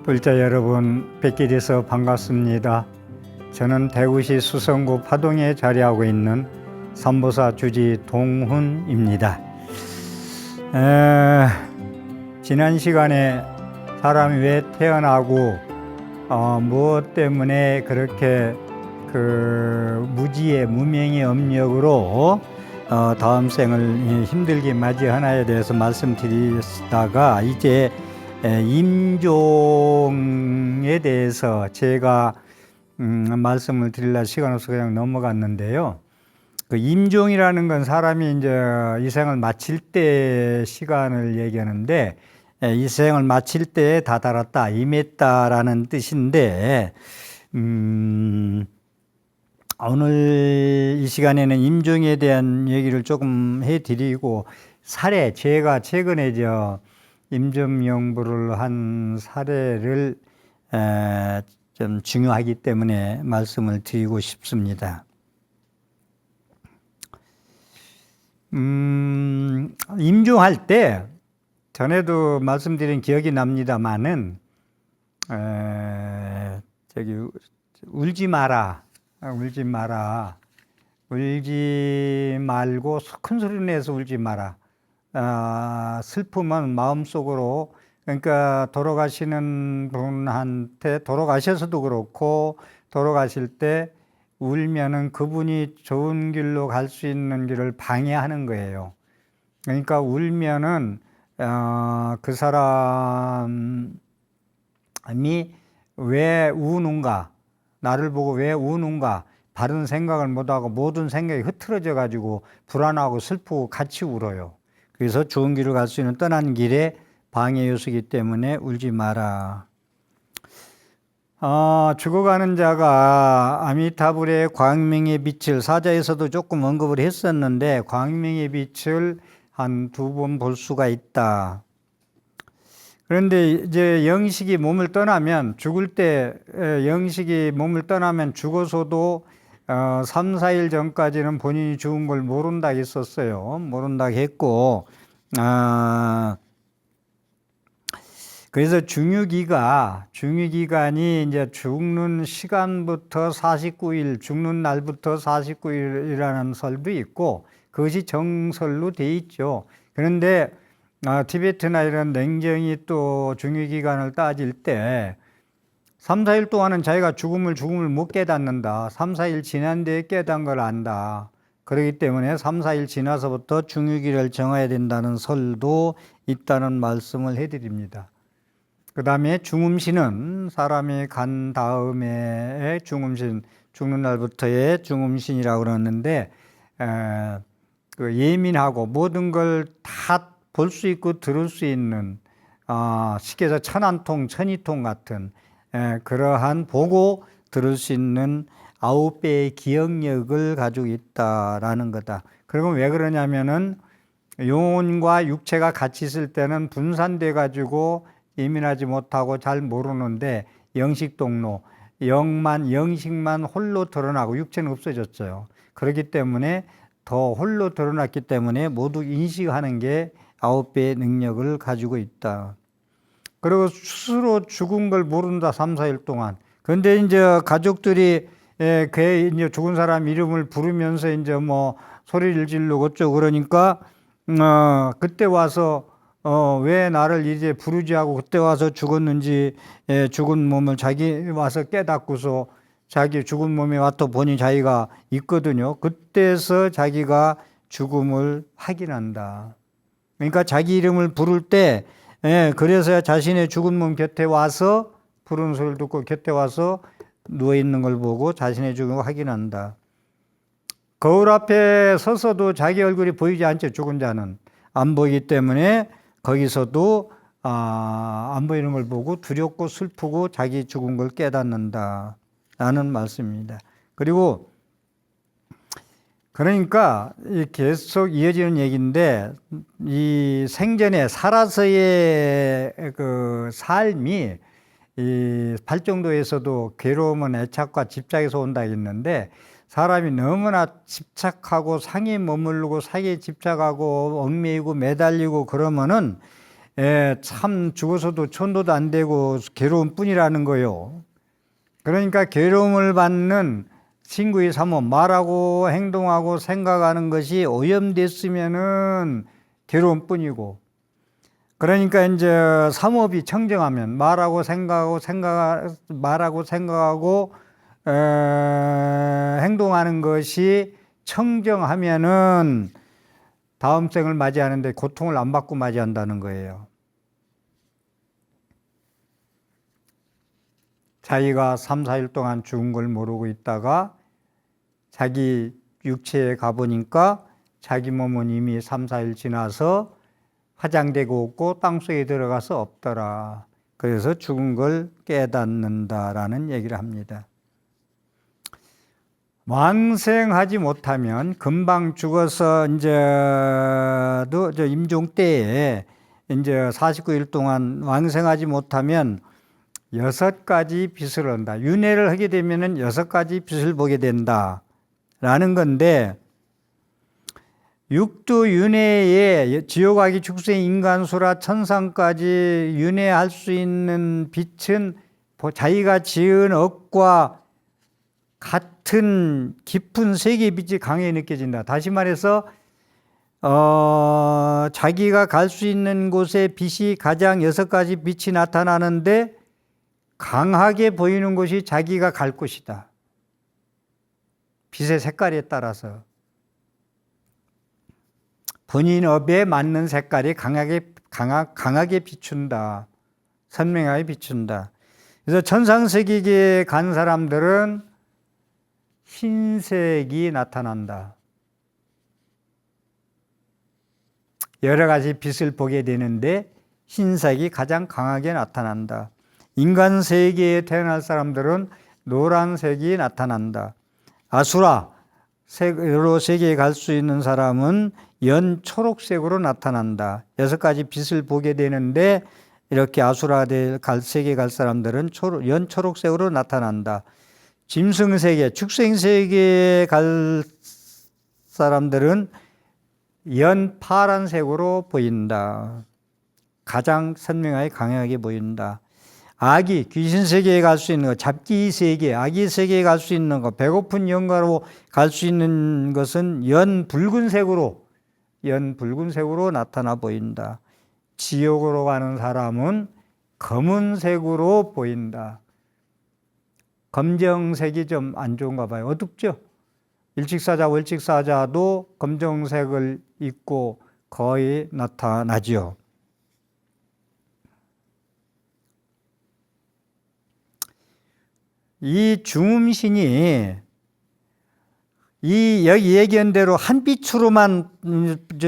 불자 여러분, 뵙게 돼서 반갑습니다. 저는 대구시 수성구 파동에 자리하고 있는 삼보사 주지 동훈입니다. 지난 시간에 사람이 왜 태어나고 무엇 때문에 그렇게 무지의 무명의 업력으로 다음 생을 힘들게 맞이하나에 대해서 말씀드리다가 이제 임종에 대해서 제가 말씀을 드리려 시간 없어서 그냥 넘어갔는데요. 그 임종이라는 건 사람이 이제 이 생을 마칠 때 시간을 얘기하는데, 이 생을 마칠 때에 다다랐다, 임했다라는 뜻인데, 오늘 이 시간에는 임종에 대한 얘기를 조금 해드리고, 제가 최근에 임종 연구를 한 사례를 좀 중요하기 때문에 말씀을 드리고 싶습니다. 임종할 때 전에도 말씀드린 기억이 납니다만은 울지 마라, 울지 말고 큰 소리 내서 울지 마라. 슬픔은 마음속으로, 그러니까 돌아가시는 분한테, 돌아가셔서도 그렇고 돌아가실 때 울면은 그분이 좋은 길로 갈 수 있는 길을 방해하는 거예요. 그러니까 울면은 그 사람이 왜 우는가, 나를 보고 왜 우는가, 바른 생각을 못하고 모든 생각이 흐트러져 가지고 불안하고 슬프고 같이 울어요. 그래서 좋은 길을 갈 수 있는 떠난 길에 방해 요소이기 때문에 울지 마라. 죽어가는 자가 아미타불의 광명의 빛을, 사자에서도 조금 언급을 했었는데 광명의 빛을 한 2번 볼 수가 있다. 그런데 이제 영식이 몸을 떠나면, 죽을 때 영식이 몸을 떠나면 죽어서도 3, 4일 전까지는 본인이 죽은 걸 모른다 했었어요. 모른다 했고, 그래서 중유기간이 이제 죽는 시간부터 49일, 죽는 날부터 49일이라는 설도 있고, 그것이 정설로 돼 있죠. 그런데 티베트나 이런 냉정이 또 중유기간을 따질 때 3, 4일 동안은 자기가 죽음을 못 깨닫는다. 3, 4일 지난 뒤에 깨닫는 걸 안다. 그렇기 때문에 3, 4일 지나서부터 중유기를 정해야 된다는 설도 있다는 말씀을 해드립니다. 그 다음에 중음신은 사람이 간 다음에 중음신, 죽는 날부터의 중음신이라고 그러는데, 예민하고 모든 걸 다 볼 수 있고 들을 수 있는, 쉽게 해서 천안통, 천이통 같은 그러한 보고 들을 수 있는 9배의 기억력을 가지고 있다라는 거다. 그리고 왜 그러냐면은 영혼과 육체가 같이 있을 때는 분산돼 가지고 예민하지 못하고 잘 모르는데, 영식동로, 영식만 홀로 드러나고 육체는 없어졌어요. 그렇기 때문에 더 홀로 드러났기 때문에 모두 인식하는 게 9배의 능력을 가지고 있다. 그리고 스스로 죽은 걸 모른다, 3, 4일 동안. 그런데 이제 가족들이 이제 죽은 사람 이름을 부르면서 이제 뭐 소리를 지르고 어쩌고 그러니까, 그때 와서 왜 나를 이제 부르지 하고 그때 와서 죽었는지, 죽은 몸을 자기 와서 깨닫고서 자기 죽은 몸에 와서 보니 자기가 있거든요. 그때서 자기가 죽음을 확인한다. 그러니까 자기 이름을 부를 때, 그래서 자신의 죽은 몸 곁에 와서 부르는 소리를 듣고 곁에 와서 누워있는 걸 보고 자신의 죽음을 확인한다. 거울 앞에 서서도 자기 얼굴이 보이지 않죠. 죽은 자는 안 보이기 때문에 거기서도 안 보이는 걸 보고 두렵고 슬프고 자기 죽은 걸 깨닫는다 라는 말씀입니다. 그러니까 계속 이어지는 얘기인데, 이 생전에 살아서의 그 삶이, 이 팔정도에서도 괴로움은 애착과 집착에서 온다 했는데, 사람이 너무나 집착하고 상에 머무르고 사기에 집착하고 얽매이고 매달리고 그러면은 참 죽어서도 천도도 안 되고 괴로운 뿐이라는 거요. 그러니까 괴로움을 받는 친구의 삼업, 말하고 행동하고 생각하는 것이 오염됐으면은 괴로운 뿐이고, 그러니까 이제 삼업이 청정하면 말하고 생각하고 행동하는 것이 청정하면은 다음 생을 맞이하는데 고통을 안 받고 맞이한다는 거예요. 자기가 3, 4일 동안 죽은 걸 모르고 있다가 자기 육체에 가보니까 자기 몸은 이미 3, 4일 지나서 화장되고 없고 땅속에 들어가서 없더라. 그래서 죽은 걸 깨닫는다라는 얘기를 합니다. 왕생하지 못하면 금방 죽어서 이제도 임종 때에 이제 49일 동안 왕생하지 못하면 6가지 빛을 한다. 윤회를 하게 되면은 6가지 빛을 보게 된다라는 건데, 육두 윤회에 지옥아기 축생 인간수라 천상까지 윤회할 수 있는 빛은 자기가 지은 업과 같은 깊은 세계의 빛이 강하게 느껴진다. 다시 말해서 자기가 갈 수 있는 곳에 빛이 가장 6가지 빛이 나타나는데 강하게 보이는 곳이 자기가 갈 곳이다. 빛의 색깔에 따라서 본인 업에 맞는 색깔이 강하게 비춘다. 선명하게 비춘다. 그래서 천상세계에 간 사람들은 흰색이 나타난다. 여러 가지 빛을 보게 되는데 흰색이 가장 강하게 나타난다. 인간 세계에 태어날 사람들은 노란색이 나타난다. 아수라 세계에 갈 수 있는 사람은 연 초록색으로 나타난다. 6가지 빛을 보게 되는데 이렇게 아수라 세계에 갈 사람들은 연 초록색으로 나타난다. 짐승세계, 축생세계에 갈 사람들은 연 파란색으로 보인다. 가장 선명하게 강하게 보인다. 아기, 귀신세계에 갈 수 있는 것, 잡기세계, 아기세계에 갈 수 있는 것, 배고픈 영가로 갈 수 있는 것은 연 붉은색으로 나타나 보인다. 지옥으로 가는 사람은 검은색으로 보인다. 검정색이 좀 안 좋은가 봐요. 어둡죠? 일찍사자, 월찍사자도 검정색을 입고 거의 나타나죠. 이 중음신이 여기 얘기한 대로 한 빛으로만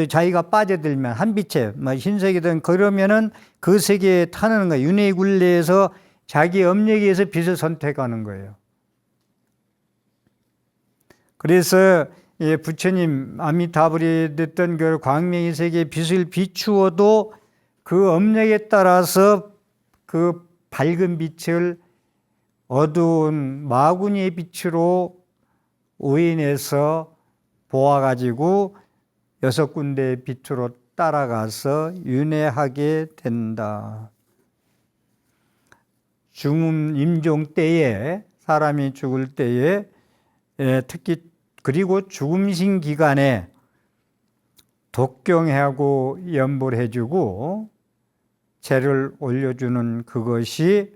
자기가 빠져들면, 한 빛에 흰색이든 그러면은 그 세계에 타는 거예요. 윤회 굴레에서 자기 업력에서 빛을 선택하는 거예요. 그래서 부처님 아미타불이 됐던 그 광명의 세계에 빛을 비추어도 그 업력에 따라서 그 밝은 빛을 어두운 마구니의 빛으로 오인해서 보아가지고 6군데의 빛으로 따라가서 윤회하게 된다. 임종 때에, 사람이 죽을 때에 특히, 그리고 죽음신 기간에 독경하고 연불 해주고 제를 올려주는 그것이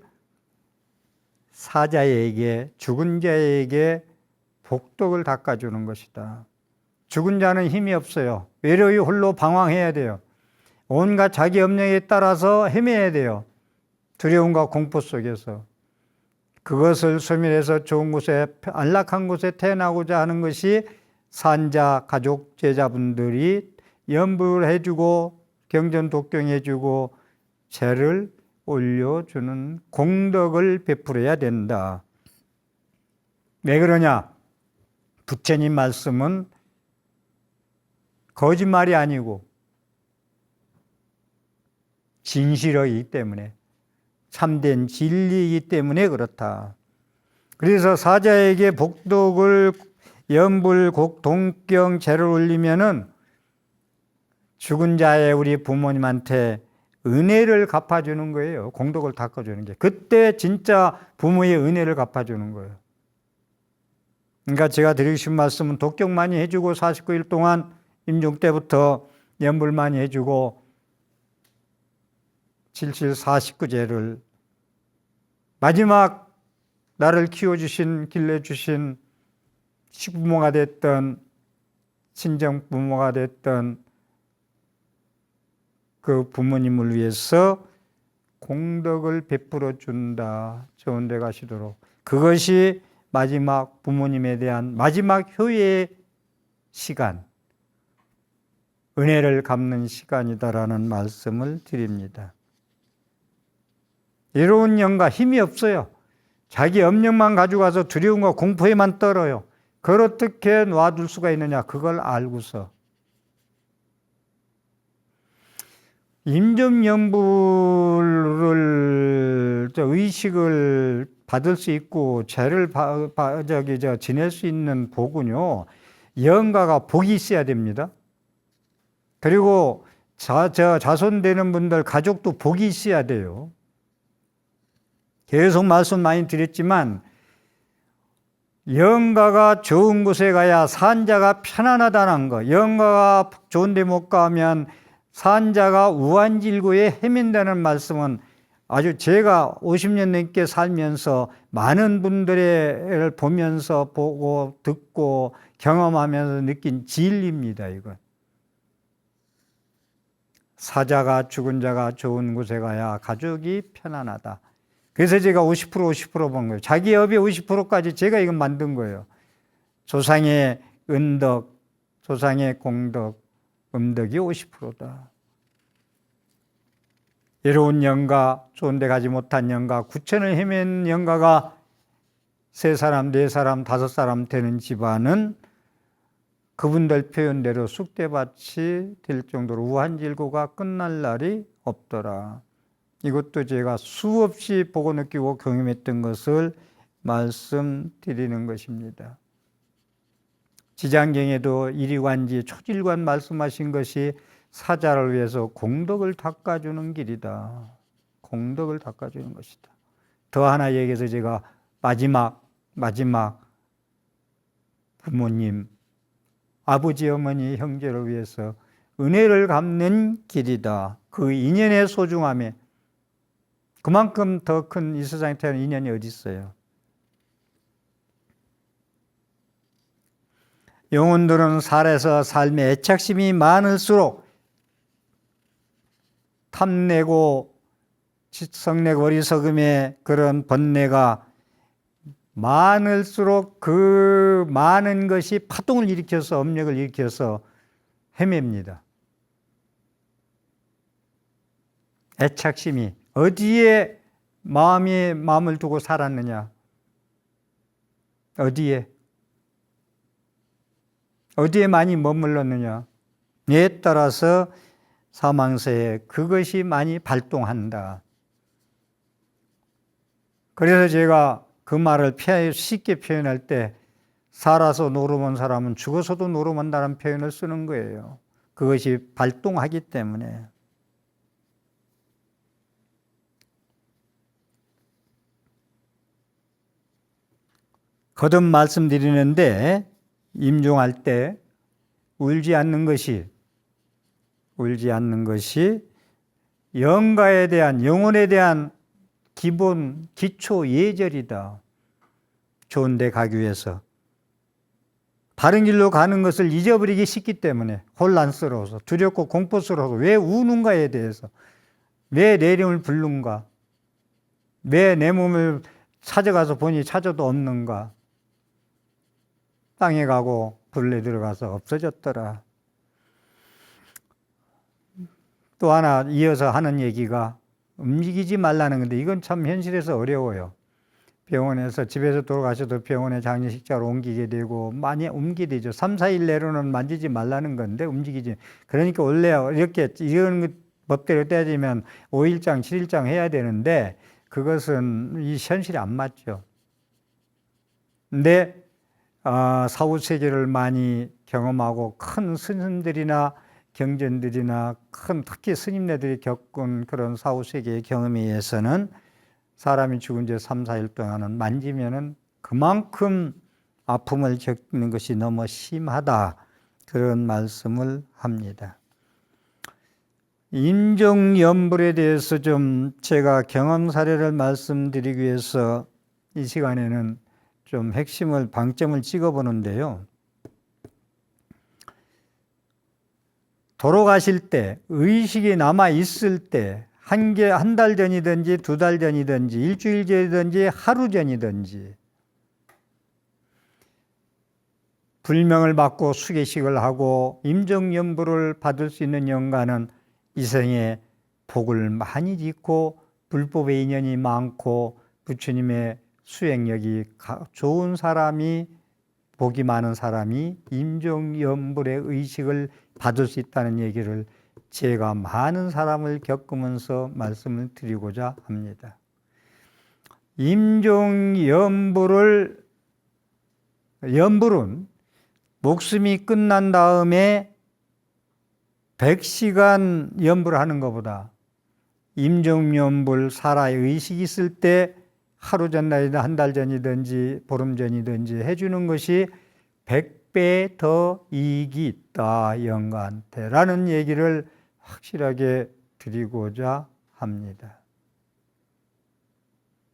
사자에게, 죽은 자에게 복덕을 닦아주는 것이다. 죽은 자는 힘이 없어요. 외로이 홀로 방황해야 돼요. 온갖 자기 업력에 따라서 헤매야 돼요. 두려움과 공포 속에서. 그것을 소멸해서 좋은 곳에, 안락한 곳에 태어나고자 하는 것이 산자, 가족, 제자분들이 연불을 해주고 경전 독경해주고 제를 올려주는 공덕을 베풀어야 된다. 왜 그러냐? 부처님 말씀은 거짓말이 아니고 진실이기 때문에, 참된 진리이기 때문에 그렇다. 그래서 사자에게 복덕을, 연불, 동경, 제를 올리면은 죽은 자의 우리 부모님한테 은혜를 갚아주는 거예요. 공덕을 닦아주는 게. 그때 진짜 부모의 은혜를 갚아주는 거예요. 그러니까 제가 드리고 싶은 말씀은 독경 많이 해주고 49일 동안 임종 때부터 연불 많이 해주고 77 49제를 마지막 나를 키워주신 길러주신 시부모가 됐던 친정부모가 됐던 그 부모님을 위해서 공덕을 베풀어 준다. 좋은 데 가시도록. 그것이 마지막 부모님에 대한 마지막 효의 시간, 은혜를 갚는 시간이다라는 말씀을 드립니다. 이로운 영가 힘이 없어요. 자기 염려만 가지고 가서 두려움과 공포에만 떨어요. 그걸 어떻게 놔둘 수가 있느냐. 그걸 알고서 임종연불을 의식을 받을 수 있고 죄를 지낼 수 있는 복은요, 영가가 복이 있어야 됩니다. 그리고 자손 되는 분들 가족도 복이 있어야 돼요. 계속 말씀 많이 드렸지만 영가가 좋은 곳에 가야 산자가 편안하다는 거. 영가가 좋은 데 못 가면 산자가 우한질고에 헤맨다는 말씀은 아주 제가 50년 넘게 살면서 많은 분들을 보면서 보고 듣고 경험하면서 느낀 진리입니다. 이건. 사자가 죽은 자가 좋은 곳에 가야 가족이 편안하다. 그래서 제가 50% 본 거예요. 자기 업의 50%까지 제가 이건 만든 거예요. 조상의 은덕, 조상의 공덕, 음덕이 50%다. 이로운 영가, 좋은 데 가지 못한 영가, 구천을 헤맨 영가가 3사람, 4사람, 5사람 되는 집안은 그분들 표현대로 쑥대밭이 될 정도로 우한질고가 끝날 날이 없더라. 이것도 제가 수없이 보고 느끼고 경험했던 것을 말씀드리는 것입니다. 지장경에도 이리관지 초질관 말씀하신 것이 사자를 위해서 공덕을 닦아주는 길이다. 공덕을 닦아주는 것이다. 더 하나 얘기해서 제가 마지막 부모님, 아버지, 어머니, 형제를 위해서 은혜를 갚는 길이다. 그 인연의 소중함에 그만큼 더 큰 이 세상에 태어난 인연이 어디 있어요? 영혼들은 살에서 삶의 애착심이 많을수록 탐내고 성내고 어리석음의 그런 번뇌가 많을수록 그 많은 것이 파동을 일으켜서 업력을 일으켜서 헤맵니다. 애착심이 어디에 마음을 두고 살았느냐? 어디에 많이 머물렀느냐? 에 따라서 사망세에 그것이 많이 발동한다. 그래서 제가 그 말을 쉽게 표현할 때 살아서 노름한 사람은 죽어서도 노름한다는 표현을 쓰는 거예요. 그것이 발동하기 때문에. 거듭 말씀드리는데 임종할 때 울지 않는 것이 영가에 대한 영혼에 대한 기본 기초 예절이다. 좋은 데 가기 위해서 바른 길로 가는 것을 잊어버리기 쉽기 때문에 혼란스러워서 두렵고 공포스러워서 왜 우는가에 대해서 왜 내 이름을 부른가 왜 내 몸을 찾아가서 보니 찾아도 없는가 땅에 가고 불에 들어가서 없어졌더라. 또 하나 이어서 하는 얘기가 움직이지 말라는 건데 이건 참 현실에서 어려워요. 병원에서 집에서 돌아가셔도 병원에 장례식장으로 옮기게 되고 많이 옮기게 되죠. 3, 4일 내로는 만지지 말라는 건데 움직이지. 그러니까 원래 이렇게 이런 법대로 따지면 5일장, 7일장 해야 되는데 그것은 이 현실에 안 맞죠. 근데 사후세계를 많이 경험하고 큰 스님들이나 경전들이나 큰 특히 스님네들이 겪은 그런 사후세계의 경험에 의해서는 사람이 죽은 지 3, 4일 동안은 만지면은 그만큼 아픔을 겪는 것이 너무 심하다. 그런 말씀을 합니다. 임종연불에 대해서 좀 제가 경험 사례를 말씀드리기 위해서 이 시간에는 좀 핵심을, 방점을 찍어보는데요. 돌아가실 때, 의식이 남아있을 때, 한 달 전이든지, 2달 전이든지, 일주일 전이든지, 하루 전이든지, 불명을 받고 수계식을 하고 임종연불을 받을 수 있는 영가는 이 생에 복을 많이 짓고 불법의 인연이 많고 부처님의 수행력이 좋은 사람이, 복이 많은 사람이 임종연불의 의식을 받을 수 있다는 얘기를 제가 많은 사람을 겪으면서 말씀을 드리고자 합니다. 연불은 목숨이 끝난 다음에 100시간 연불하는 것보다 임종연불 살아의 의식이 있을 때 하루 전날이든 한 달 전이든지 보름 전이든지 해주는 것이 100배 더 이익이 있다, 영가한테 라는 얘기를 확실하게 드리고자 합니다.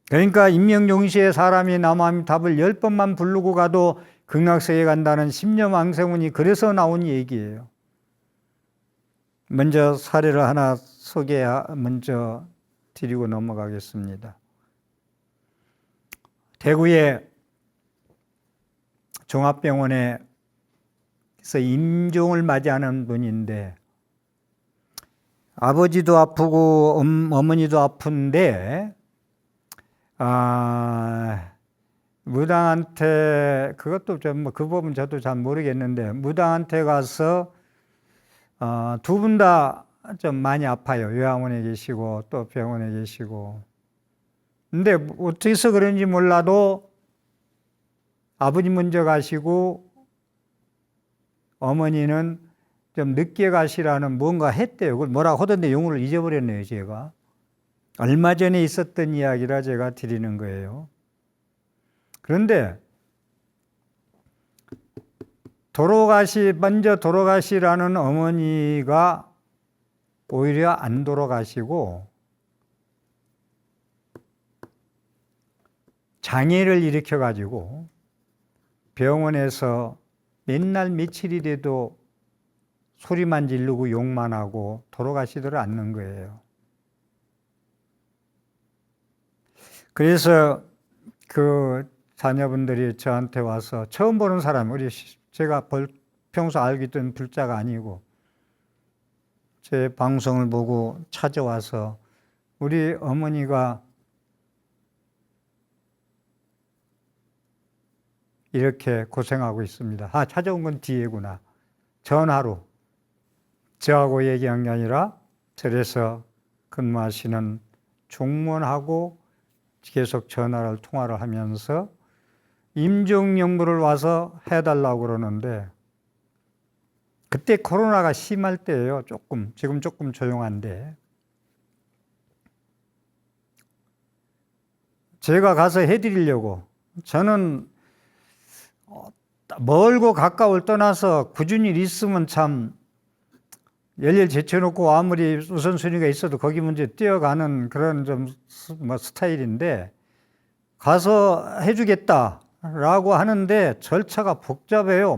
그러니까 임명종시에 사람이 남아미탑을 10번만 부르고 가도 극락세계 간다는 십념왕생운이 그래서 나온 얘기예요. 먼저 사례를 하나 먼저 드리고 넘어가겠습니다. 대구의 종합병원에서 임종을 맞이하는 분인데 아버지도 아프고 어머니도 아픈데 무당한테, 그것도 그 부분 저도 잘 모르겠는데 무당한테 가서 두 분 다 좀 많이 아파요. 요양원에 계시고 또 병원에 계시고. 근데 어떻게 해서 그런지 몰라도 아버지 먼저 가시고 어머니는 좀 늦게 가시라는 뭔가 했대요. 그걸 뭐라고 하던데 용어를 잊어버렸네요, 제가. 얼마 전에 있었던 이야기라 제가 드리는 거예요. 그런데 먼저 돌아가시라는 어머니가 오히려 안 돌아가시고 장애를 일으켜가지고 병원에서 맨날 며칠이 돼도 소리만 지르고 욕만 하고 돌아가시더라 않는 거예요. 그래서 그 자녀분들이 저한테 와서 처음 보는 사람, 제가 평소 알고 있던 불자가 아니고 제 방송을 보고 찾아와서 우리 어머니가 이렇게 고생하고 있습니다. 찾아온 건 뒤에구나. 전화로 저하고 얘기한 게 아니라 절에서 근무하시는 종문하고 계속 통화를 하면서 임종연불을 와서 해달라고 그러는데 그때 코로나가 심할 때예요. 지금 조금 조용한데 제가 가서 해드리려고, 저는 멀고 가까울 떠나서 굳은 일 있으면 참 열일 제쳐놓고 아무리 우선순위가 있어도 거기 문제 뛰어가는 그런 좀 스타일인데 가서 해주겠다라고 하는데 절차가 복잡해요.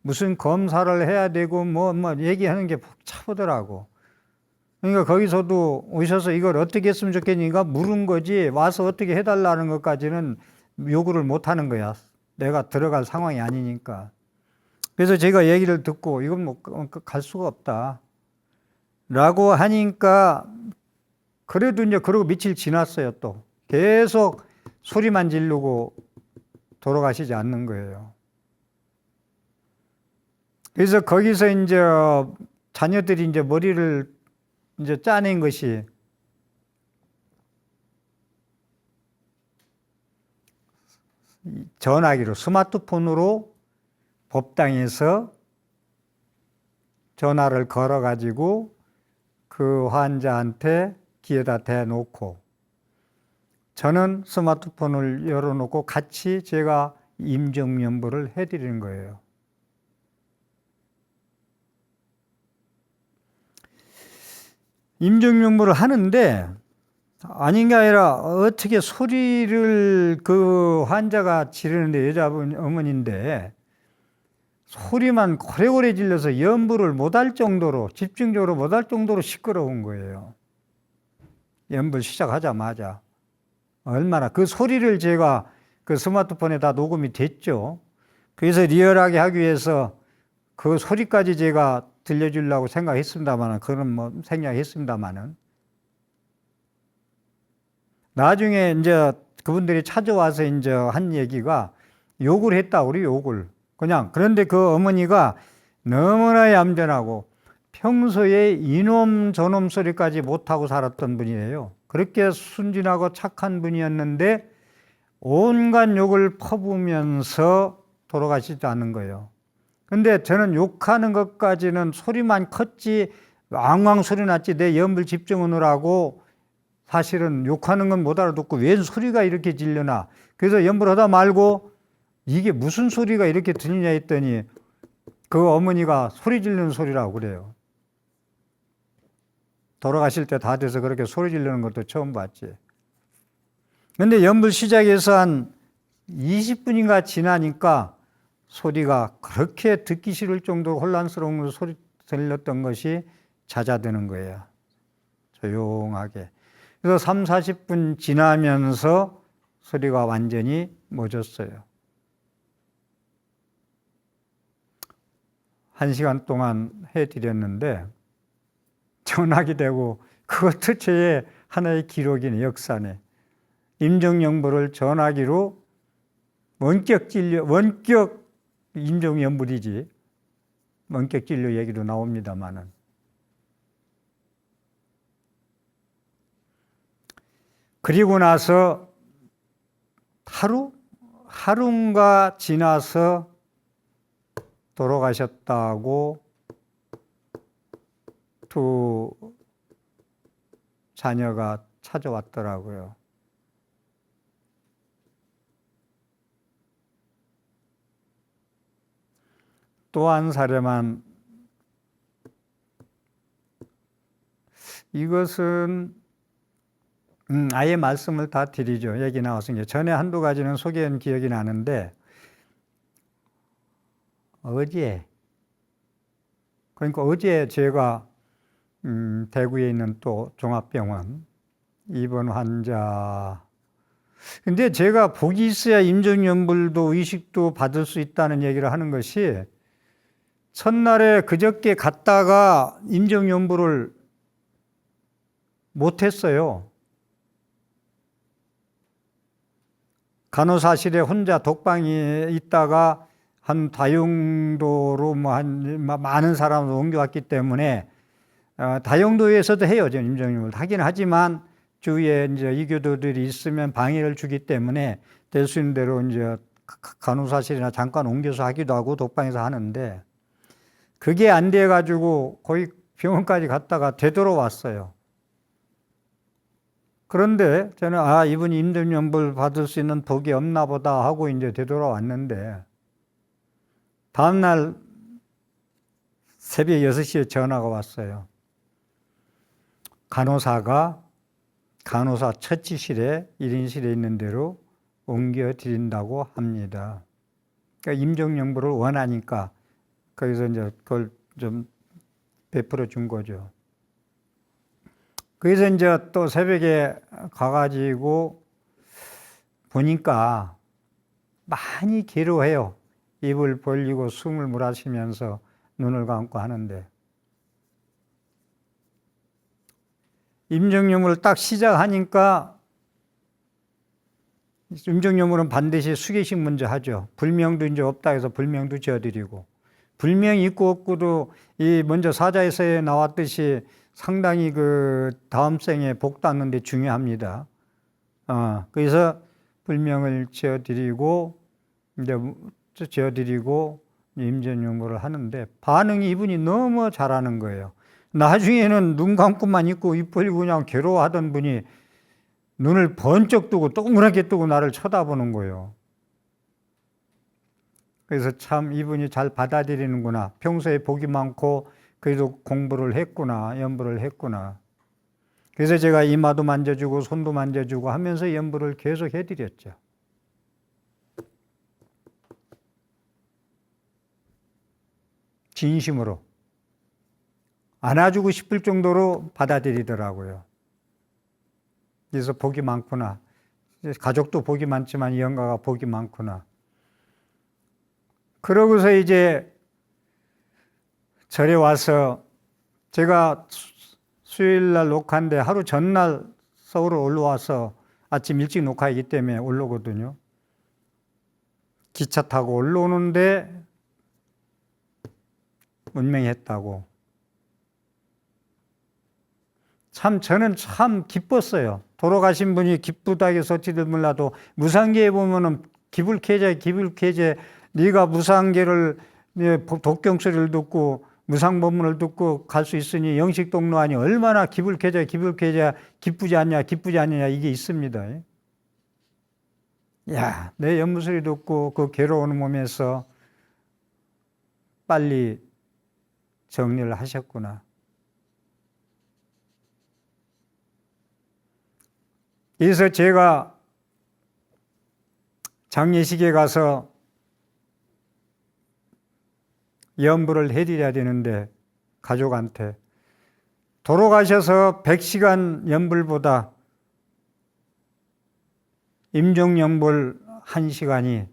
무슨 검사를 해야 되고 얘기하는 게 복잡하더라고. 그러니까 거기서도 오셔서 이걸 어떻게 했으면 좋겠니까 물은 거지 와서 어떻게 해달라는 것까지는 요구를 못 하는 거야. 내가 들어갈 상황이 아니니까. 그래서 제가 얘기를 듣고 이건 갈 수가 없다 라고 하니까 그래도 이제 그러고 며칠 지났어요. 또 계속 소리만 지르고 돌아가시지 않는 거예요. 그래서 거기서 이제 자녀들이 이제 머리를 이제 짜낸 것이 전화기로, 스마트폰으로 법당에서 전화를 걸어가지고 그 환자한테 귀에다 대놓고 저는 스마트폰을 열어놓고 같이 제가 임종연부를 해드리는 거예요. 임종연부를 하는데 아닌 게 아니라 어떻게 소리를 그 환자가 지르는데 여자분 어머니인데 소리만 고래고래 질러서 연부를 못할 정도로 집중적으로 못할 정도로 시끄러운 거예요. 연부 시작하자마자 얼마나 그 소리를 제가 그 스마트폰에 다 녹음이 됐죠. 그래서 리얼하게 하기 위해서 그 소리까지 제가 들려주려고 생각했습니다만은 그런 뭐 생각했습니다만은 나중에 이제 그분들이 찾아와서 이제 한 얘기가 욕을 했다 우리 욕을 그냥 그런데 그 어머니가 너무나 얌전하고 평소에 이놈 저놈 소리까지 못하고 살았던 분이에요. 그렇게 순진하고 착한 분이었는데 온갖 욕을 퍼부으면서 돌아가시지 않는 거예요. 근데 저는 욕하는 것까지는 소리만 컸지 왕왕 소리 났지 내 염불 집중하느라고 사실은 욕하는 건 못 알아듣고 웬 소리가 이렇게 질려나 그래서 염불하다 말고 이게 무슨 소리가 이렇게 들리냐 했더니 그 어머니가 소리 지르는 소리라고 그래요. 돌아가실 때 다 돼서 그렇게 소리 지르는 것도 처음 봤지. 근데 염불 시작해서 한 20분인가 지나니까 소리가 그렇게 듣기 싫을 정도로 혼란스러운 소리 들렸던 것이 잦아드는 거예요. 조용하게. 그래서 3, 40분 지나면서 소리가 완전히 멎었어요. 1시간 동안 해드렸는데 전학이 되고 그것도 제 하나의 기록이네, 역사네. 임종연부를 전화기로 원격 임종연불이지 원격 진료 얘기도 나옵니다만은 그리고 나서 하루가 지나서 돌아가셨다고 두 자녀가 찾아왔더라고요. 또 한 사례만 이것은 아예 말씀을 다 드리죠. 얘기 나왔으니까 전에 한두 가지는 소개한 기억이 나는데 어제 제가 대구에 있는 또 종합병원 입원 환자 근데 제가 복이 있어야 임종연불도 의식도 받을 수 있다는 얘기를 하는 것이 첫날에 그저께 갔다가 임종연불을 못했어요. 간호사실에 혼자 독방에 있다가 한 다용도로 많은 사람을 옮겨왔기 때문에 다용도에서도 해요. 임종연불 하긴 하지만 주위에 이제 이교도들이 있으면 방해를 주기 때문에 될 수 있는 대로 이제 간호사실이나 잠깐 옮겨서 하기도 하고 독방에서 하는데 그게 안 돼 가지고 거의 병원까지 갔다가 되돌아왔어요. 그런데 저는 이분이 임종연불 받을 수 있는 복이 없나 보다 하고 이제 되돌아왔는데 다음날 새벽 6시에 전화가 왔어요. 간호사 처치실에 1인실에 있는 대로 옮겨드린다고 합니다. 그러니까 임종연불을 원하니까 거기서 이제 그걸 좀 베풀어 준 거죠. 그래서 이제 또 새벽에 가가지고 보니까 많이 괴로워해요. 입을 벌리고 숨을 몰아쉬면서 눈을 감고 하는데 임종연불을 딱 시작하니까 임종연불은 반드시 수계식 먼저 하죠. 불명도 이제 없다 해서 불명도 지어드리고 불명이 있고 없고도 이 먼저 사자에서 나왔듯이 상당히 그 다음 생에 복 닦는 데 중요합니다. 그래서 불명을 지어드리고 임전용부를 하는데 반응이 이분이 너무 잘하는 거예요. 나중에는 눈 감고만 있고 입 벌리고 그냥 괴로워하던 분이 눈을 번쩍 뜨고 동그랗게 뜨고 나를 쳐다보는 거예요. 그래서 참 이분이 잘 받아들이는구나. 평소에 복이 많고 그래도 공부를 했구나. 연부를 했구나. 그래서 제가 이마도 만져주고 손도 만져주고 하면서 연부를 계속 해드렸죠. 진심으로. 안아주고 싶을 정도로 받아들이더라고요. 그래서 복이 많구나. 가족도 복이 많지만 이 영가가 복이 많구나. 그러고서 이제 절에 와서 제가 수요일 날 녹화인데 하루 전날 서울 올라와서 아침 일찍 녹화이기 때문에 올라오거든요. 기차 타고 올라오는데 운명했다고. 참 저는 참 기뻤어요. 돌아가신 분이 기쁘다 해서 어찌들 몰라도 무상계에 보면은 기불쾌제 네가 무상계를 독경소리를 듣고 무상법문을 듣고 갈 수 있으니 영식동로하니 얼마나 기불쾌제 기쁘지 않느냐 이게 있습니다. 야, 내 연무소리 듣고 그 괴로운 몸에서 빨리 정리를 하셨구나. 그래서 제가 장례식에 가서 연부를 해드려야 되는데 가족한테 돌아가셔서 100시간 연불보다 임종연불 1시간이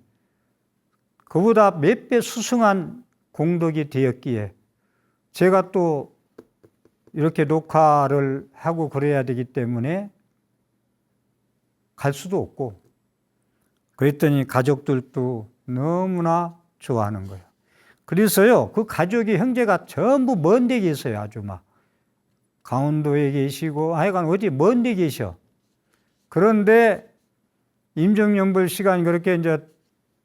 그보다 몇 배 수승한 공덕이 되었기에 제가 또 이렇게 녹화를 하고 그래야 되기 때문에 갈 수도 없고 그랬더니 가족들도 너무나 좋아하는 거예요. 그래서요, 그 가족이 형제가 전부 먼 데 계세요. 아주 막 강원도에 계시고 하여간 어디 먼 데 계셔. 그런데 임종연불 시간이 그렇게 이제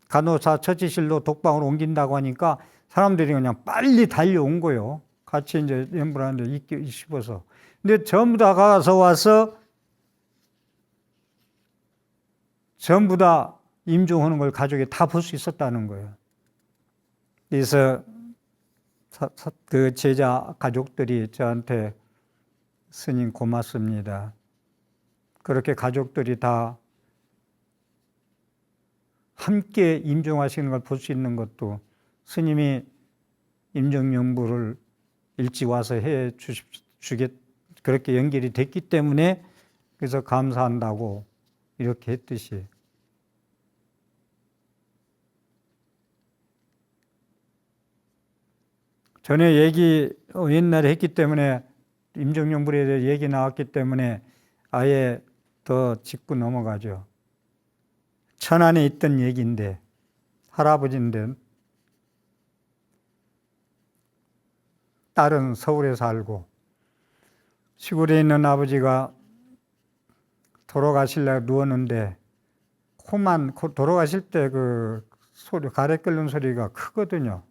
간호사 처치실로 독방으로 옮긴다고 하니까 사람들이 그냥 빨리 달려온 거예요. 같이 이제 연불하는데 있기 싶어서. 근데 전부 다 가서 와서 전부 다 임종하는 걸 가족이 다 볼 수 있었다는 거예요. 그래서 그 제자 가족들이 저한테 스님 고맙습니다. 그렇게 가족들이 다 함께 임종하시는 걸 볼 수 있는 것도 스님이 임종연부를 일찍 와서 해 주겠 그렇게 연결이 됐기 때문에 그래서 감사한다고 이렇게 했듯이 전에 얘기 옛날에 했기 때문에 임종연불에 대해 얘기 나왔기 때문에 아예 더 짚고 넘어가죠. 천안에 있던 얘기인데 할아버지인데 딸은 서울에 살고 시골에 있는 아버지가 돌아가시려고 누웠는데 돌아가실 때 그 소리 가래 끓는 소리가 크거든요.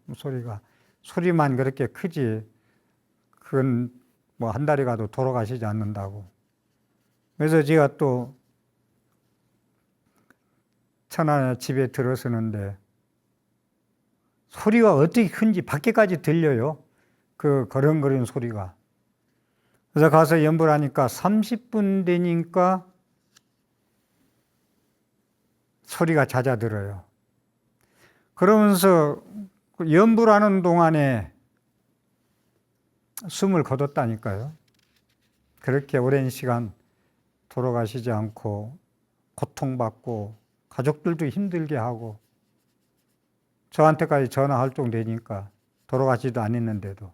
소리만 그렇게 크지 그건 뭐 한 달이 가도 돌아가시지 않는다고. 그래서 제가 또 천안에 집에 들어서는데 소리가 어떻게 큰지 밖에까지 들려요. 그 거렁거리는 소리가. 그래서 가서 연불 하니까 30분 되니까 소리가 잦아들어요. 그러면서 연불하는 동안에 숨을 거뒀다니까요. 그렇게 오랜 시간 돌아가시지 않고 고통받고 가족들도 힘들게 하고 저한테까지 전화할 정도 되니까 돌아가지도 않았는데도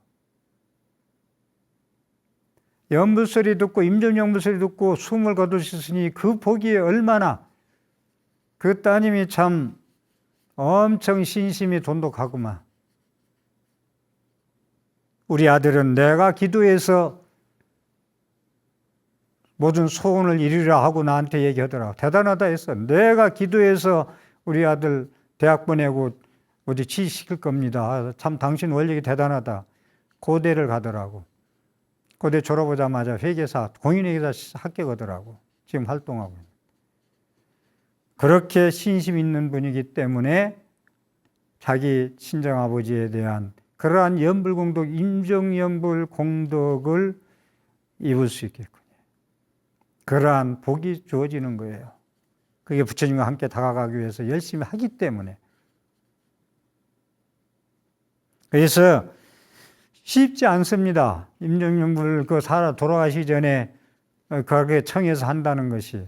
연불 소리 듣고 임종연불 소리 듣고 숨을 거두셨으니 그 복이 얼마나 그 따님이 참 엄청 신심이 돈독하구만. 우리 아들은 내가 기도해서 모든 소원을 이루라 하고 나한테 얘기하더라고. 대단하다 했어. 내가 기도해서 우리 아들 대학 보내고 어디 취직시킬 겁니다. 참 당신 원력이 대단하다. 고대를 가더라고. 고대 졸업하자마자 회계사, 공인회계사 합격하더라고. 지금 활동하고 있는. 그렇게 신심 있는 분이기 때문에 자기 친정아버지에 대한 그러한 연불공덕, 임종연불 공덕을 입을 수 있겠군요. 그러한 복이 주어지는 거예요. 그게 부처님과 함께 다가가기 위해서 열심히 하기 때문에. 그래서 쉽지 않습니다. 임종연불 살아 돌아가시기 전에 그렇게 청해서 한다는 것이.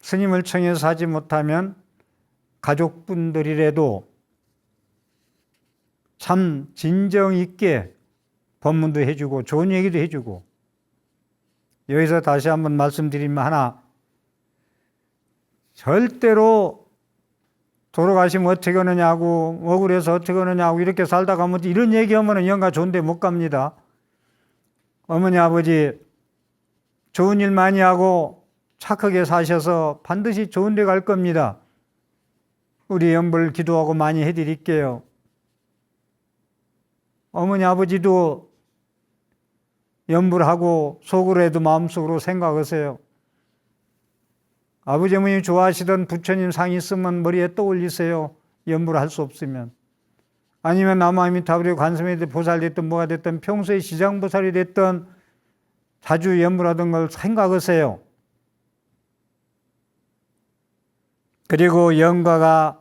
스님을 청해서 하지 못하면 가족분들이라도 참 진정 있게 법문도 해주고 좋은 얘기도 해주고. 여기서 다시 한번 말씀드리면 하나, 절대로 돌아가시면 어떻게 하느냐고, 억울해서 어떻게 하느냐고, 이렇게 살다 가면 이런 얘기하면 영가 좋은 데 못 갑니다. 어머니, 아버지 좋은 일 많이 하고 착하게 사셔서 반드시 좋은 데 갈 겁니다. 우리 연불 기도하고 많이 해드릴게요. 어머니, 아버지도 연불하고 속으로 해도 마음속으로 생각하세요. 아버지, 어머니 좋아하시던 부처님 상 있으면 머리에 떠올리세요. 연불할 수 없으면. 아니면 나무아미타불이 관세음이 보살 됐든 뭐가 됐든 평소에 시장보살이 됐든 자주 연불하던 걸 생각하세요. 그리고 영가가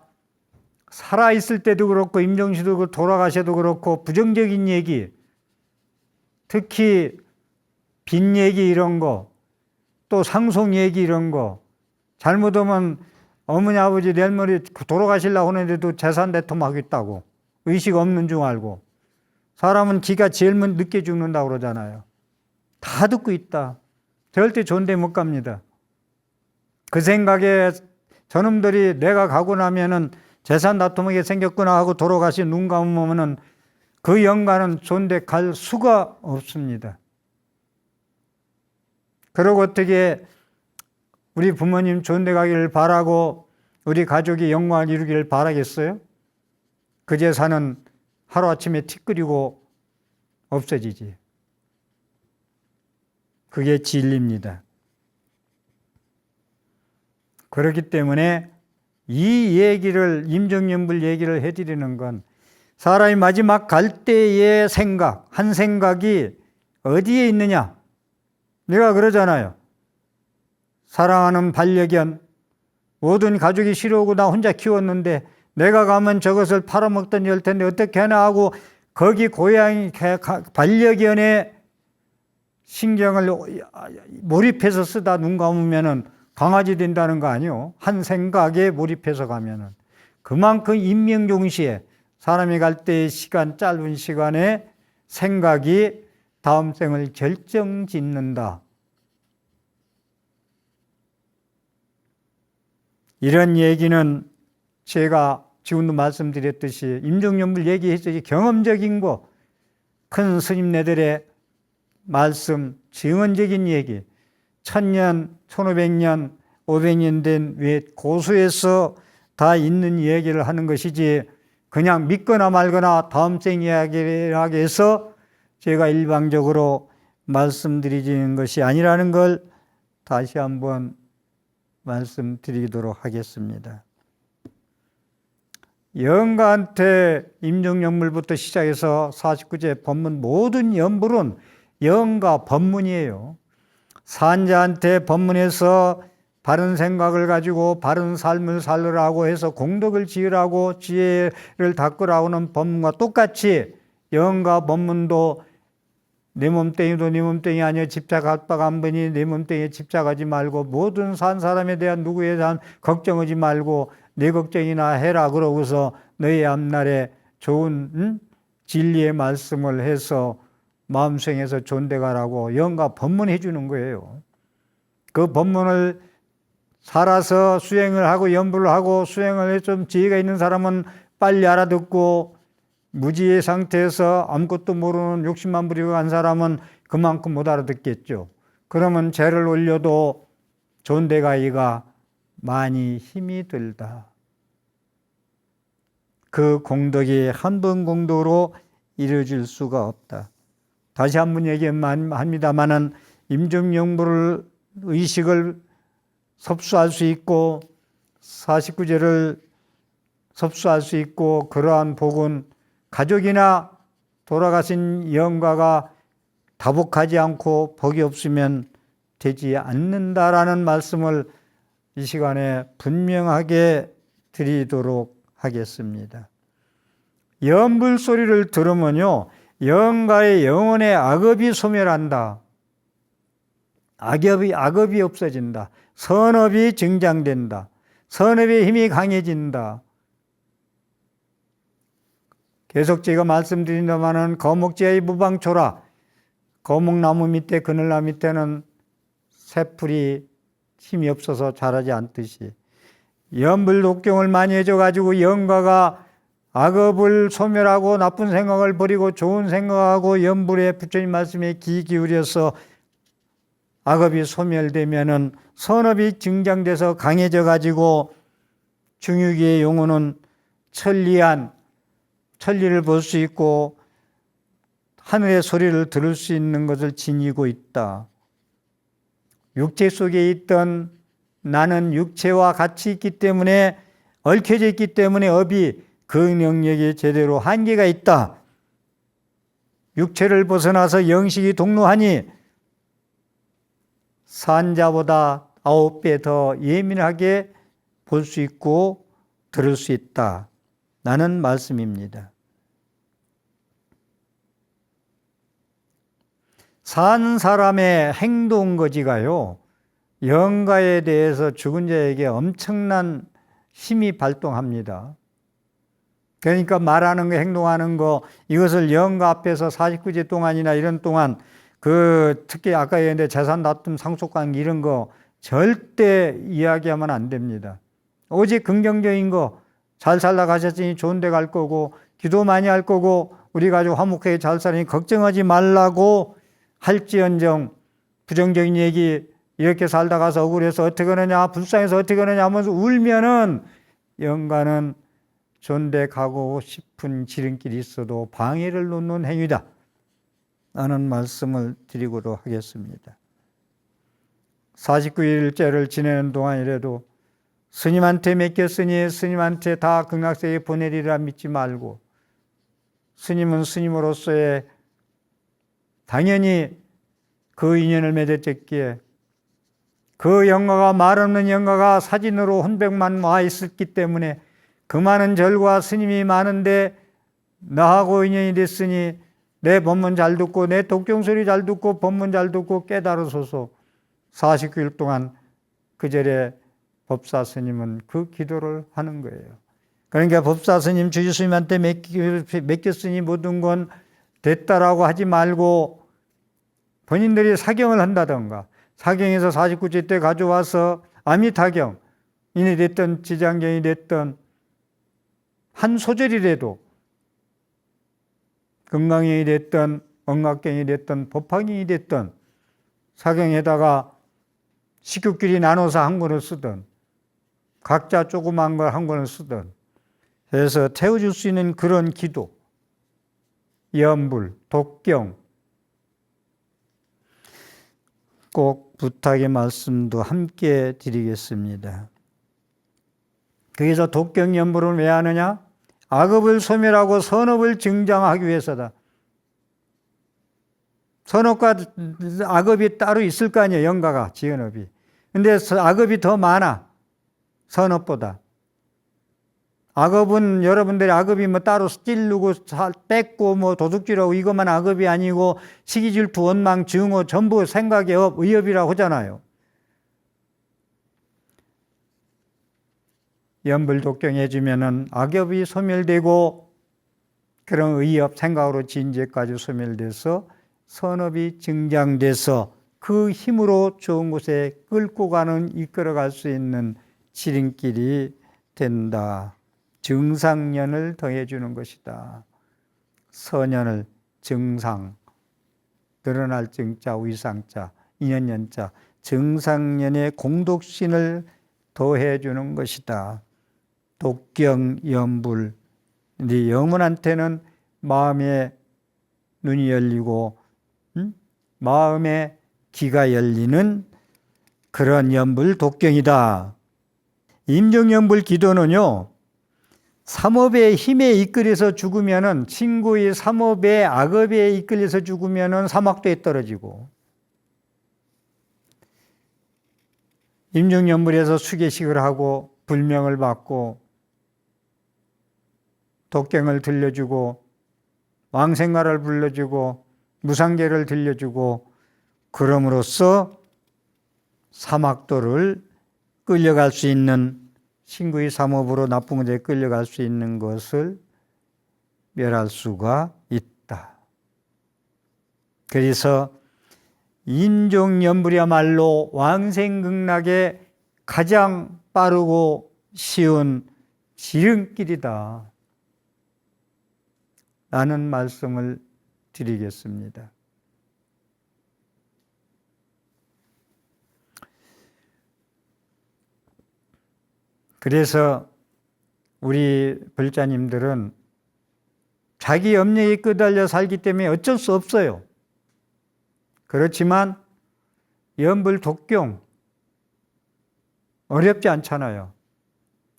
살아있을 때도 그렇고 임종시도 그렇고 돌아가셔도 그렇고 부정적인 얘기, 특히 빈 얘기 이런 거, 또 상속 얘기 이런 거, 잘못하면 어머니 아버지 내일 모레 돌아가시려고 하는데도 재산 대통하고 있다고 의식 없는 줄 알고. 사람은 기가 제일 늦게 죽는다고 그러잖아요. 다 듣고 있다. 절대 좋은 데 못 갑니다. 그 생각에 저놈들이 내가 가고 나면은 재산 다툼하게 생겼구나 하고 돌아가시 눈 감으면은 그 영가는 좋은 데 갈 수가 없습니다. 그러고 어떻게 우리 부모님 좋은 데 가기를 바라고 우리 가족이 영광을 이루기를 바라겠어요? 그 재산은 하루아침에 틱 끓이고 없어지지. 그게 진리입니다. 그렇기 때문에 이 얘기를, 임종연불 얘기를 해드리는 건 사람이 마지막 갈 때의 생각, 한 생각이 어디에 있느냐? 내가 그러잖아요. 사랑하는 반려견, 모든 가족이 싫어하고 나 혼자 키웠는데 내가 가면 저것을 팔아먹던지 할 텐데 어떻게 하나 하고 거기 고양이, 반려견의 신경을 몰입해서 쓰다 눈 감으면은 강아지 된다는 거 아니요? 한 생각에 몰입해서 가면은 그만큼 임명종시에 사람이 갈 때의 시간, 짧은 시간에 생각이 다음 생을 결정짓는다. 이런 얘기는 제가 지금도 말씀드렸듯이 임종연불 얘기했듯이 경험적인 거, 큰 스님네들의 말씀, 증언적인 얘기, 1000년, 1500년, 500년 된 외 고수에서 다 있는 얘기를 하는 것이지 그냥 믿거나 말거나 다음 생 이야기라고 해서 제가 일방적으로 말씀드리는 것이 아니라는 걸 다시 한번 말씀드리도록 하겠습니다. 영가한테 임종연불부터 시작해서 49제 법문 모든 연불은 영가 법문이에요. 산자한테 법문해서 바른 생각을 가지고 바른 삶을 살으라고 해서 공덕을 지으라고 지혜를 닦으라고는 법문과 똑같이 영가 법문도 내 몸뚱이도 네 몸뚱이 아니여 집착할 바가 안 보니 내 몸뚱이에 집착하지 말고 모든 산 사람에 대한 누구에 대한 걱정하지 말고 내 걱정이나 해라 그러고서 너희 앞날에 좋은 진리의 말씀을 해서 마음생에서 좋은 데 가라고 영가 법문해 주는 거예요. 그 법문을 살아서 수행을 하고 연불을 하고 수행을 해서 좀 지혜가 있는 사람은 빨리 알아듣고 무지의 상태에서 아무것도 모르는 욕심만 부리고 간 사람은 그만큼 못 알아듣겠죠. 그러면 죄를 올려도 좋은 데 가기가 많이 힘이 들다. 그 공덕이 한 번 공덕으로 이루어질 수가 없다. 다시 한번 얘기합니다마는 임종영부를 의식을 섭수할 수 있고 49제를 섭수할 수 있고 그러한 복은 가족이나 돌아가신 영가가 다복하지 않고 복이 없으면 되지 않는다라는 말씀을 이 시간에 분명하게 드리도록 하겠습니다. 연불 소리를 들으면요, 영가의 영혼의 악업이 소멸한다. 악업이 없어진다. 선업이 증장된다. 선업의 힘이 강해진다. 계속 제가 말씀드린다마는 거목지의 무방초라. 거목나무 밑에 그늘나무 밑에는 새풀이 힘이 없어서 자라지 않듯이 연불 독경을 많이 해줘가지고 영가가 악업을 소멸하고 나쁜 생각을 버리고 좋은 생각하고 연불에 부처님 말씀에 귀 기울여서 악업이 소멸되면은 선업이 증장돼서 강해져 가지고 중유기의 영혼은 천리를 볼 수 있고 하늘의 소리를 들을 수 있는 것을 지니고 있다. 육체 속에 있던 나는 육체와 같이 있기 때문에 얽혀져 있기 때문에 업이 그 능력이 제대로 한계가 있다. 육체를 벗어나서 영식이 동로하니 산자보다 9배 더 예민하게 볼 수 있고 들을 수 있다. 라는 말씀입니다. 산 사람의 행동거지가요, 영가에 대해서 죽은 자에게 엄청난 힘이 발동합니다. 그러니까 말하는 거, 행동하는 거, 이것을 영가 앞에서 49제 동안이나 이런 동안 특히 아까 얘기했는데 재산 다툼, 상속관계 이런 거 절대 이야기하면 안 됩니다. 오직 긍정적인 거, 잘 살다 가셨으니 좋은 데 갈 거고, 기도 많이 할 거고, 우리 가족 화목하게 잘 살으니 걱정하지 말라고 할지언정 부정적인 얘기, 이렇게 살다 가서 억울해서 어떻게 하느냐, 불쌍해서 어떻게 하느냐 하면서 울면은 영가는 존대 가고 싶은 지름길이 있어도 방해를 놓는 행위다. 라는 말씀을 드리도록 하겠습니다. 49일째를 지내는 동안이라도 스님한테 맡겼으니 스님한테 다 극락세계 보내리라 믿지 말고, 스님은 스님으로서의 당연히 그 인연을 맺었기에 그 영가가 말 없는 영가가 사진으로 혼백만 와 있었기 때문에 그 많은 절과 스님이 많은데 나하고 인연이 됐으니 내 법문 잘 듣고 내 독경소리 잘 듣고 법문 잘 듣고 깨달으소서. 49일 동안 그 절에 법사 스님은 그 기도를 하는 거예요. 그러니까 법사 스님, 주지 스님한테 맡겼으니 모든 건 됐다라고 하지 말고 본인들이 사경을 한다던가, 사경에서 49제 때 가져와서 아미타경이 됐던 지장경이 됐던 한 소절이라도 건강경이 됐던 억락경이 됐던 법화경이 됐던 사경에다가 식구끼리 나눠서 한 권을 쓰든 각자 조그만 걸 한 권을 쓰든 해서 태워줄 수 있는 그런 기도, 연불, 독경 꼭 부탁의 말씀도 함께 드리겠습니다. 거기서 독경 연불을 왜 하느냐? 악업을 소멸하고 선업을 증장하기 위해서다. 선업과 악업이 따로 있을 거 아니에요, 영가가, 지연업이. 근데 악업이 더 많아, 선업보다. 악업은 여러분들이 악업이 뭐 따로 찌르고 뺏고 뭐 도둑질하고 이것만 악업이 아니고 시기질투, 원망, 증오 전부 생각의 업, 의업이라고 하잖아요. 연불독경 해주면은 악업이 소멸되고 그런 의업, 생각으로 진죄까지 소멸돼서 선업이 증장돼서 그 힘으로 좋은 곳에 끌고 가는, 이끌어갈 수 있는 지름길이 된다. 증상년을 더해주는 것이다. 서년을 증상, 늘어날 증자, 위상자, 인연년자, 증상년의 공독신을 더해주는 것이다. 독경, 연불, 네 영혼한테는 마음의 눈이 열리고 마음의 귀가 열리는 그런 연불 독경이다. 임종연불 기도는요, 삼업의 힘에 이끌려서 죽으면은, 친구의 삼업의 악업에 이끌려서 죽으면은 사막도에 떨어지고, 임종연불에서 수계식을 하고 불명을 받고 독경을 들려주고 왕생가를 불러주고 무상계를 들려주고, 그럼으로써 사막도를 끌려갈 수 있는, 친구의 삼업으로 나쁜 것에 끌려갈 수 있는 것을 멸할 수가 있다. 그래서 임종연불이야말로 왕생극락의 가장 빠르고 쉬운 지름길이다 라는 말씀을 드리겠습니다. 그래서 우리 불자님들은 자기 염려에 끄달려 살기 때문에 어쩔 수 없어요. 그렇지만 연불 독경 어렵지 않잖아요.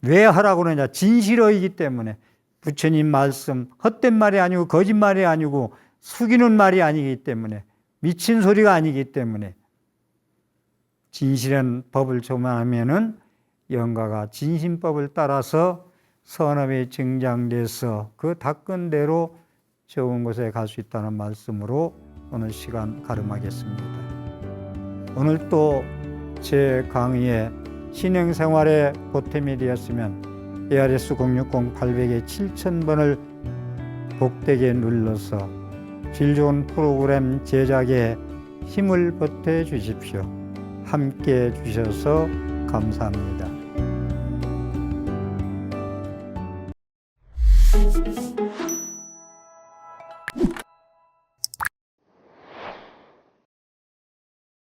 왜 하라고 그러냐? 진실어이기 때문에. 부처님 말씀 헛된 말이 아니고 거짓말이 아니고 숙이는 말이 아니기 때문에, 미친 소리가 아니기 때문에, 진실한 법을 조망하면은 영가가 진심법을 따라서 선업에 증장돼서 그 닦은대로 좋은 곳에 갈 수 있다는 말씀으로 오늘 시간 가름하겠습니다. 오늘 또 제 강의에 신행생활에 보탬이 되었으면 ARS 060-800에 7000번을 복되게 눌러서 질 좋은 프로그램 제작에 힘을 보태 주십시오. 함께 해 주셔서 감사합니다.